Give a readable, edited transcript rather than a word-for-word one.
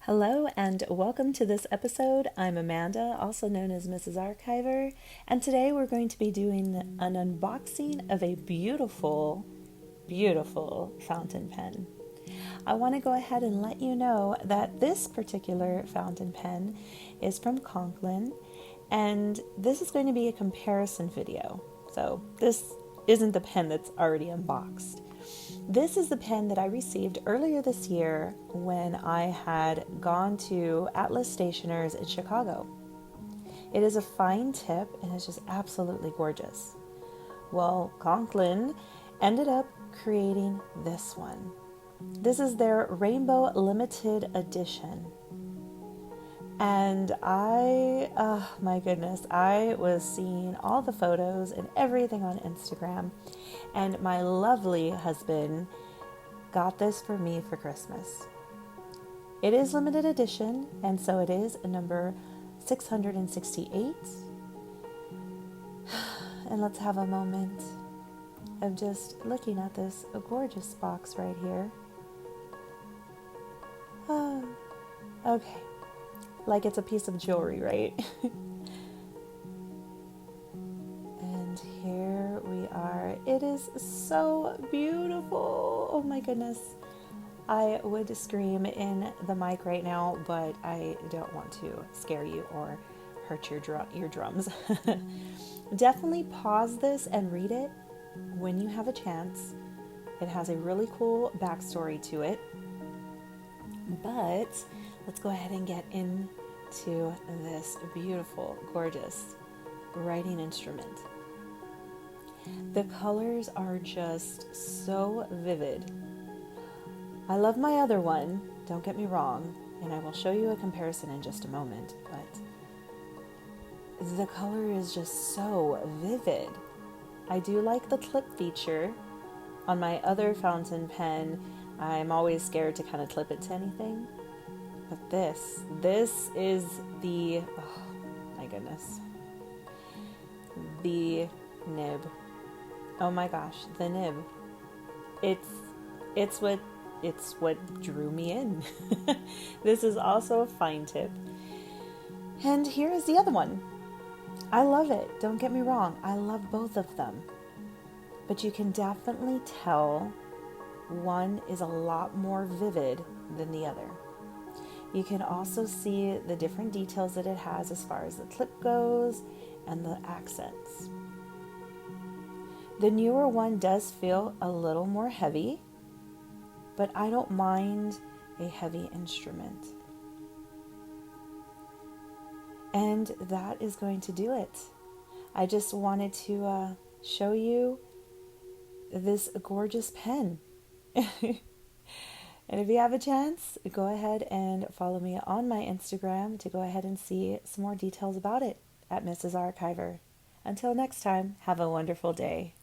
Hello and welcome to this episode. I'm Amanda, also known as Mrs. Archiver, and today we're going to be doing an unboxing of a beautiful, beautiful fountain pen. I want to go ahead and let you know that this particular fountain pen is from Conklin, and this is going to be a comparison video. So this isn't the pen that's already unboxed. This is the pen that I received earlier this year when I had gone to Atlas Stationers in Chicago. It is a fine tip and it's just absolutely gorgeous. Well, Conklin ended up creating this one. This is their Rainbow Limited Edition. And my goodness, I was seeing all the photos and everything on Instagram, and my lovely husband got this for me for Christmas. It is limited edition, and so it is number 668. And let's have a moment of just looking at this gorgeous box right here. Okay. Like it's a piece of jewelry, right? And here we are. It is so beautiful. Oh my goodness. I would scream in the mic right now, but I don't want to scare you or hurt your eardrums. Definitely pause this and read it when you have a chance. It has a really cool backstory to it. But let's go ahead and get into this beautiful, gorgeous writing instrument. The colors are just so vivid. I love my other one, don't get me wrong, and I will show you a comparison in just a moment, but the color is just so vivid. I do like the clip feature. On my other fountain pen, I'm always scared to kind of clip it to anything. But this is the, oh my goodness, the nib. Oh my gosh, the nib. It's what drew me in. This is also a fine tip. And here is the other one. I love it. Don't get me wrong. I love both of them. But you can definitely tell one is a lot more vivid than the other. You can also see the different details that it has as far as the clip goes and the accents. The newer one does feel a little more heavy, but I don't mind a heavy instrument. And that is going to do it. I just wanted to show you this gorgeous pen. And if you have a chance, go ahead and follow me on my Instagram to go ahead and see some more details about it at Mrs. Archiver. Until next time, have a wonderful day.